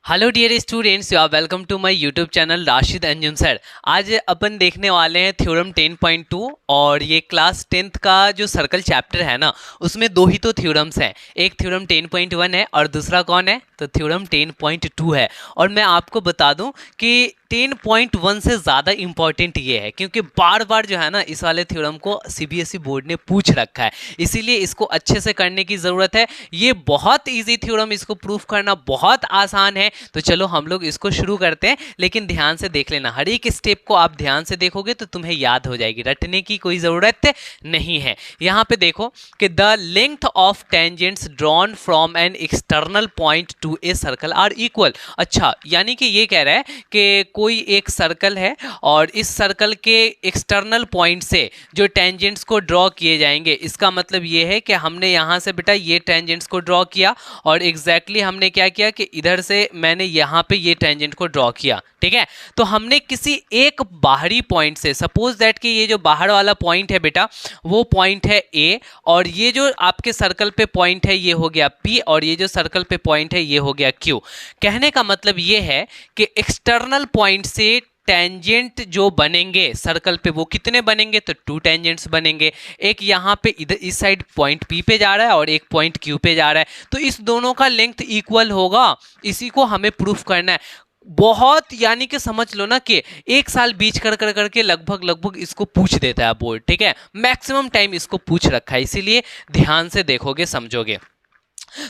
Hello dear students, you are welcome to my YouTube channel Rashid Anjum sir. आज अपन देखने वाले हैं थ्योरम 10.2 और ये क्लास 10th का जो सर्कल चैप्टर है ना, उसमें दो ही तो थ्योरम्स हैं। एक थ्योरम 10.1 है और दूसरा कौन है, तो थ्योरम 10.2 है। और मैं आपको बता दूं कि 10.1 से ज़्यादा इम्पॉर्टेंट ये है क्योंकि बार बार जो है ना इस वाले थ्योरम को सीबीएसई बोर्ड ने पूछ रखा है, इसीलिए इसको अच्छे से करने की ज़रूरत है। ये बहुत इजी थ्योरम, इसको प्रूफ करना बहुत आसान है। तो चलो हम लोग इसको शुरू करते हैं, लेकिन ध्यान से देख लेना, हर एक स्टेप को आप ध्यान से देखोगे तो तुम्हें याद हो जाएगी, रटने की कोई ज़रूरत नहीं है। यहाँ पे देखो कि the length of tangents drawn from an external point to a circle are equal. अच्छा, यानी कि ये कह रहा है कि कोई एक सर्कल है और इस सर्कल के एक्सटर्नल पॉइंट से जो टेंजेंट्स को ड्रॉ किए जाएंगे, इसका मतलब ये है कि हमने यहाँ से बेटा ये टेंजेंट्स को ड्रॉ किया और एग्जैक्टली हमने क्या किया कि इधर से मैंने यहाँ पे ये टेंजेंट को ड्रॉ किया, ठीक है। तो हमने किसी एक बाहरी पॉइंट से, सपोज दैट कि ये जो बाहर वाला पॉइंट है बेटा वो पॉइंट है ए, और ये जो आपके सर्कल पे पॉइंट है ये हो गया पी, और ये जो सर्कल पे पॉइंट है ये हो गया क्यू। कहने का मतलब ये है कि एक्सटर्नल पॉइंट से टेंजेंट जो बनेंगे सर्कल पे वो कितने बनेंगे, तो 2 टेंजेंट्स बनेंगे। एक यहाँ पे इधर इस साइड पॉइंट पी पे जा रहा है और एक पॉइंट क्यू पे जा रहा है, तो इस दोनों का लेंथ इक्वल होगा। इसी को हमें प्रूफ करना है। बहुत यानी कि समझ लो ना कि एक साल बीच कर कर करके लगभग इसको पूछ देता है बोर्ड, ठीक है। मैक्सिमम टाइम इसको पूछ रखा है, इसीलिए ध्यान से देखोगे समझोगे।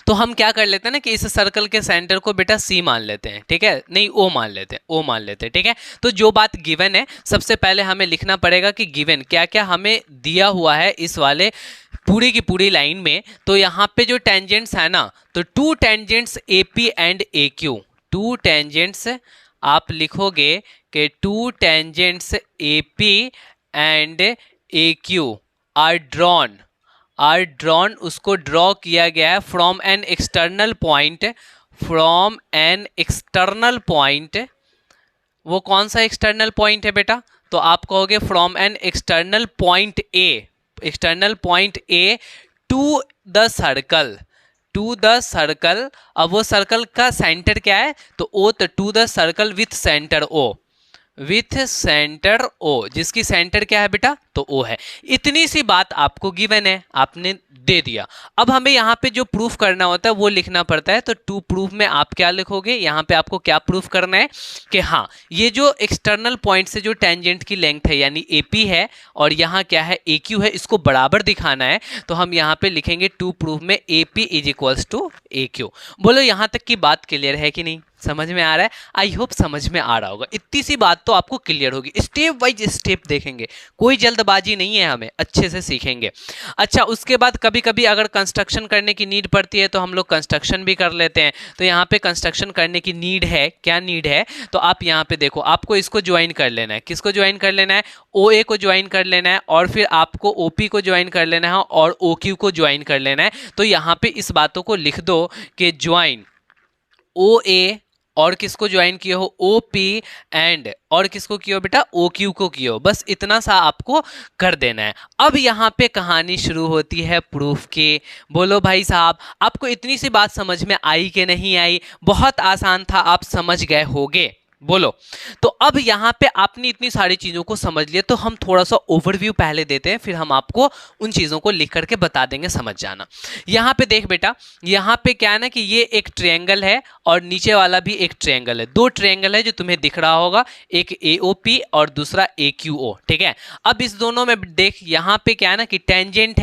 तो हम क्या कर लेते हैं ना कि इस सर्कल के सेंटर को बेटा सी मान लेते हैं, ठीक है, नहीं ओ मान लेते हैं, ओ मान लेते हैं, ठीक है। तो जो बात गिवन है सबसे पहले हमें लिखना पड़ेगा कि गिवन क्या क्या हमें दिया हुआ है इस वाले पूरी की पूरी लाइन में। तो यहाँ पे जो टेंजेंट्स है ना, तो 2 tangents A P and A Q, 2 tangents आप लिखोगे कि 2 tangents A P and A Q R drawn, उसको ड्रॉ किया गया है फ्रॉम एन एक्सटर्नल पॉइंट। वो कौन सा एक्सटर्नल पॉइंट है बेटा, तो आप कहोगे from an external point A to the circle. अब वो सर्कल का सेंटर क्या है, तो ओ, तो to the circle with centre O, जिसकी सेंटर क्या है बेटा, तो ओ है। इतनी सी बात आपको गिवन है, आपने दे दिया। अब हमें यहाँ पे जो प्रूफ करना होता है वो लिखना पड़ता है। तो टू प्रूफ में आप क्या लिखोगे, यहाँ पे आपको क्या प्रूफ करना है कि हाँ ये जो एक्सटर्नल पॉइंट से जो टेंजेंट की लेंथ है यानी ए पी है और यहाँ क्या है ए क्यू है, इसको बराबर दिखाना है। तो हम यहाँ पे लिखेंगे टू प्रूफ में A P is equals to A Q. बोलो यहाँ तक की बात क्लियर है कि नहीं, समझ में आ रहा है? आई होप समझ में आ रहा होगा। इतनी सी बात तो आपको क्लियर होगी। स्टेप बाइज स्टेप देखेंगे, कोई जल्दबाजी नहीं है, हमें अच्छे से सीखेंगे। अच्छा, उसके बाद कभी कभी अगर कंस्ट्रक्शन करने की नीड पड़ती है तो हम लोग कंस्ट्रक्शन भी कर लेते हैं। तो यहाँ पे कंस्ट्रक्शन करने की नीड है, क्या नीड है, तो आप यहाँ पे देखो, आपको इसको ज्वाइन कर लेना है। किसको ज्वाइन कर लेना है, ओ ए को ज्वाइन कर लेना है, और फिर आपको ओ पी को ज्वाइन कर लेना है और ओ क्यू को ज्वाइन कर लेना है। तो यहाँ पे इस बातों को लिख दो कि ज्वाइन ओ ए और किसको ज्वाइन किए हो, ओ पी, एंड और किसको किए हो बेटा, ओ क्यू को किए हो। बस इतना सा आपको कर देना है। अब यहाँ पे कहानी शुरू होती है प्रूफ की। बोलो भाई साहब, आपको इतनी सी बात समझ में आई कि नहीं आई? बहुत आसान था, आप समझ गए होगे। बोलो। तो अब यहाँ पे आपने इतनी सारी चीज़ों को समझ लिया, तो हम थोड़ा सा ओवरव्यू पहले देते हैं, फिर हम आपको उन चीज़ों को लिख करके बता देंगे, समझ जाना। यहाँ पे देख बेटा, यहाँ पे क्या है ना कि ये एक ट्रायंगल है और नीचे वाला भी एक ट्रायंगल है। 2 ट्रायंगल है जो तुम्हें दिख रहा होगा, एक AOP और दूसरा AQO, ठीक है। अब इस दोनों में देख, यहाँ पे क्या है ना कि टेंजेंट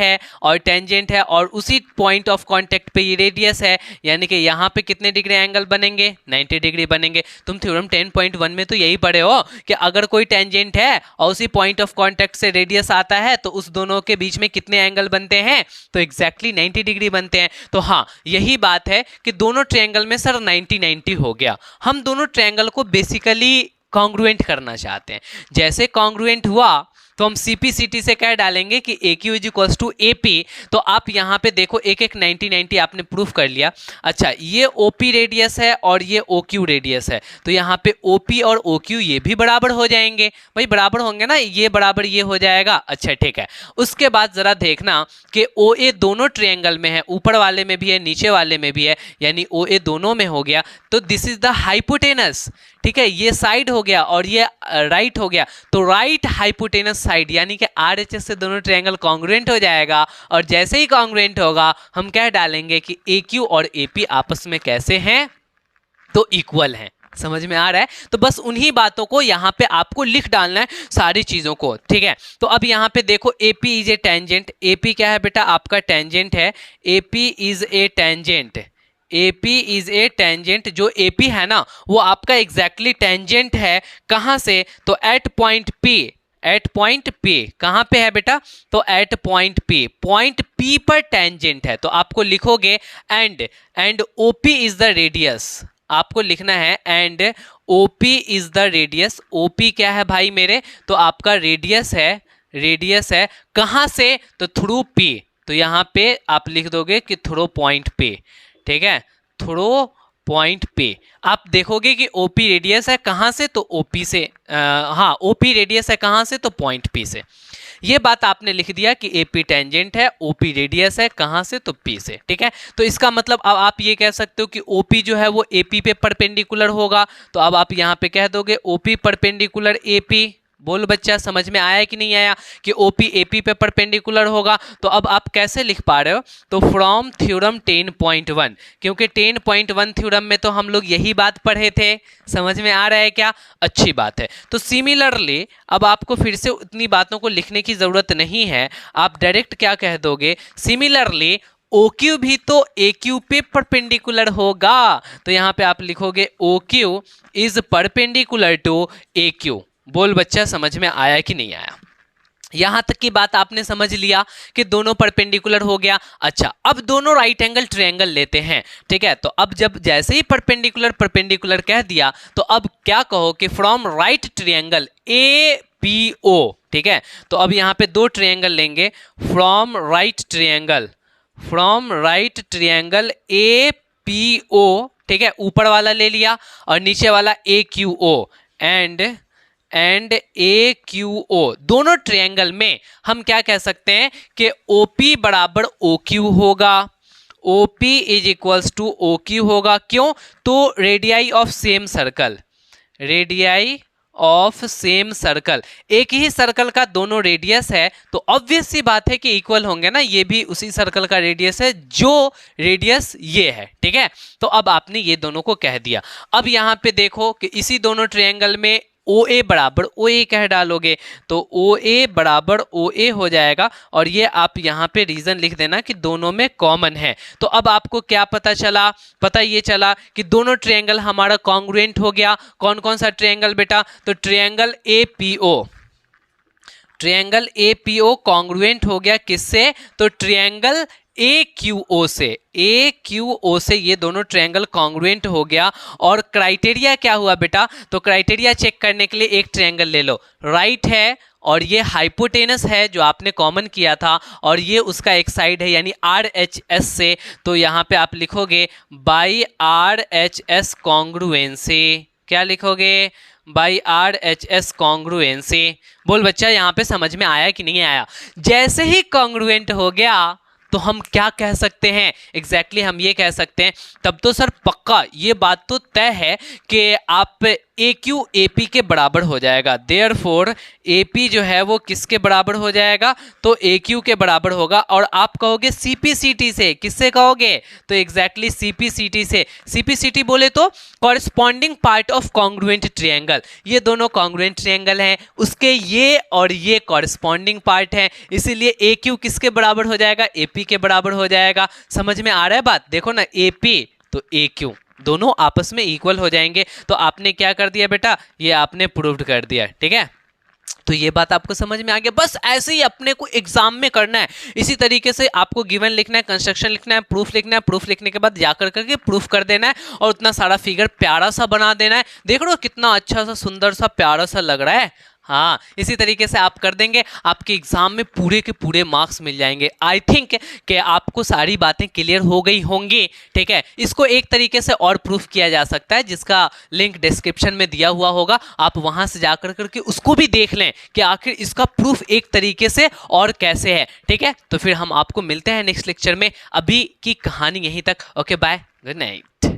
है और उसी पॉइंट ऑफ कॉन्टेक्ट पे ये रेडियस है, यानी कि यहाँ पे कितने डिग्री एंगल बनेंगे, 90 डिग्री बनेंगे। तुम थ्योरम 10.1 में तो यही पढ़े हो कि अगर कोई टेंजेंट है और उसी पॉइंट ऑफ कांटेक्ट से रेडियस आता है तो उस दोनों के बीच में कितने एंगल बनते हैं, तो एग्जैक्टली 90 डिग्री बनते हैं। तो हाँ, यही बात है कि दोनों ट्रायंगल में सर 90-90 हो गया। हम दोनों ट्रायंगल को बेसिकली कॉन्ग्रुएंट करना चाहते हैं। जैसे कॉन्ग्रुएंट हुआ तो हम CP/CT से क्या डालेंगे कि AQ is equals to AP। तो आप यहाँ पे देखो एक एक 90-90 आपने प्रूफ कर लिया। अच्छा, ये OP रेडियस है और ये OQ रेडियस है, तो यहाँ पे OP और OQ ये भी बराबर हो जाएंगे। भाई बराबर होंगे ना, ये बराबर ये हो जाएगा। अच्छा ठीक है, उसके बाद जरा देखना कि OA दोनों ट्रायंगल में है, ऊपर वाले में भी है नीचे वाले में भी है, यानी OA दोनों में हो गया। तो दिस इज द हाइपोटेनस, ठीक है, ये साइड हो गया और ये राइट हो गया। तो राइट हाइपोटेनस साइड यानी कि RHS से दोनों ट्रायंगल कॉन्ग्रुएंट हो जाएगा, और जैसे ही कॉन्ग्रुएंट होगा हम क्या डालेंगे कि AQ और AP आपस में कैसे हैं, तो इक्वल हैं। समझ में आ रहा है? तो बस उन्हीं बातों को यहाँ पे आपको लिख डालना है, सारी चीजों को, ठीक है। तो अब यहाँ पे देखो AP is a tangent. AP क्या है बेटा? आपका टेंजेंट है। AP is a tangent. AP is a tangent. जो AP है ना वो आपका एग्जैक्टली टेंजेंट है। कहाँ से? तो at point P। At point P कहाँ पे है बेटा? तो at point P, point P पर टेंजेंट है। तो आपको लिखोगे and OP is the radius. आपको लिखना है and OP is the radius. OP क्या है भाई मेरे? तो आपका रेडियस है। रेडियस है कहाँ से? तो थ्रू P। तो यहाँ पे आप लिख दोगे कि थ्रू पॉइंट P, ठीक है, थ्रू पॉइंट पे। आप देखोगे कि OP रेडियस है कहाँ से? तो OP से, हाँ OP रेडियस है कहाँ से? तो पॉइंट P से। ये बात आपने लिख दिया कि AP टेंजेंट है, OP रेडियस है कहाँ से? तो P से, ठीक है। तो इसका मतलब अब आप ये कह सकते हो कि OP जो है वो AP पे परपेंडिकुलर होगा। तो अब आप यहाँ पे कह दोगे OP परपेंडिकुलर AP। बोल बच्चा, समझ में आया कि नहीं आया कि OP AP पे परपेंडिकुलर होगा? तो अब आप कैसे लिख पा रहे हो? तो फ्रॉम थ्योरम 10.1, क्योंकि 10.1 थ्योरम में तो हम लोग यही बात पढ़े थे। समझ में आ रहा है क्या? अच्छी बात है। तो सिमिलरली अब आपको फिर से उतनी बातों को लिखने की जरूरत नहीं है, आप डायरेक्ट क्या कह दोगे? सिमिलरली OQ भी तो AQ पे परपेंडिकुलर होगा। तो यहाँ पे आप लिखोगे OQ is perpendicular to AQ। बोल बच्चा, समझ में आया कि नहीं आया? यहां तक की बात आपने समझ लिया कि दोनों परपेंडिकुलर हो गया। अच्छा, अब दोनों राइट एंगल ट्रायंगल लेते हैं, ठीक है। तो अब जब जैसे ही परपेंडिकुलर परपेंडिकुलर कह दिया तो अब क्या कहो कि फ्रॉम राइट ट्रायंगल APO, ठीक है। तो अब यहाँ पे दो ट्रायंगल लेंगे from right triangle, from right triangle APO, ठीक है। ऊपर वाला ले लिया और नीचे वाला AQO एंड AQO। दोनों ट्रायंगल में हम क्या कह सकते हैं कि OP बराबर OQ होगा। OP is equals to OQ होगा। क्यों? तो radii of same circle, radii of same circle, एक ही सर्कल का दोनों रेडियस है, तो ऑब्वियस सी बात है कि इक्वल होंगे ना। ये भी उसी सर्कल का रेडियस है जो रेडियस ये है, ठीक है। तो अब आपने ये दोनों को कह दिया। अब यहाँ पे देखो कि इसी दोनों ट्रायंगल में OA बराबर OA कह डालोगे तो OA बराबर OA हो जाएगा। और ये आप यहाँ पे रीजन लिख देना कि दोनों में कॉमन है। तो अब आपको क्या पता चला? पता ये चला कि दोनों ट्रायंगल हमारा कॉन्ग्रुएंट हो गया। कौन कौन सा ट्रायंगल बेटा? तो triangle APO, triangle APO congruent हो गया किससे? तो ट्रायंगल AQO से, AQO से ये दोनों ट्रायंगल कॉन्ग्रुएंट हो गया। और क्राइटेरिया क्या हुआ बेटा? तो क्राइटेरिया चेक करने के लिए एक ट्रायंगल ले लो, राइट है और ये हाइपोटेनस है जो आपने कॉमन किया था, और ये उसका एक साइड है यानी RHS से। तो यहाँ पे आप लिखोगे बाई RHS कॉन्ग्रुएंसी। क्या लिखोगे? By RHS congruency. बोल बच्चा, यहाँ पे समझ में आया कि नहीं आया? जैसे ही कॉन्ग्रुएंट हो गया तो हम क्या कह सकते हैं? एग्जैक्टली हम ये कह सकते हैं, तब तो सर पक्का ये बात तो तय है कि आप AQ AP के बराबर हो जाएगा। देयरफॉर AP जो है वो किसके बराबर हो जाएगा? तो AQ के बराबर होगा। और आप कहोगे CP/CT से, किससे कहोगे? तो एग्जैक्टली CP/CT से। CP/CT बोले तो corresponding part of congruent triangle. ये दोनों कॉन्ग्रुएंट ट्रायंगल हैं, उसके ये और ये कॉरस्पॉन्डिंग पार्ट है, इसीलिए AQ किसके बराबर हो जाएगा? AP के बराबर हो जाएगा। समझ में आ रहा है बात? देखो ना, AP तो AQ दोनों आपस में इक्वल हो जाएंगे। तो आपने क्या कर दिया बेटा? ये आपने प्रूव्ड कर दिया, ठीक है। तो ये बात आपको समझ में आ गया। बस ऐसे ही अपने को एग्जाम में करना है। इसी तरीके से आपको गिवन लिखना है, कंस्ट्रक्शन लिखना है, प्रूफ लिखना है, प्रूफ लिखने के बाद जाकर करके प्रूफ कर देना है और उतना सारा फिगर प्यारा सा बना देना है। देख रहे हो कितना अच्छा सा, सुंदर सा, प्यारा सा लग रहा है। हाँ, इसी तरीके से आप कर देंगे, आपके एग्जाम में पूरे के पूरे मार्क्स मिल जाएंगे। आई थिंक कि आपको सारी बातें क्लियर हो गई होंगी। ठीक है, इसको एक तरीके से और प्रूफ किया जा सकता है, जिसका लिंक डिस्क्रिप्शन में दिया हुआ होगा, आप वहां से जाकर करके उसको भी देख लें कि आखिर इसका प्रूफ एक तरीके से और कैसे है। ठीक है, तो फिर हम आपको मिलते हैं नेक्स्ट लेक्चर में। अभी की कहानी यहीं तक। Okay, bye, good night.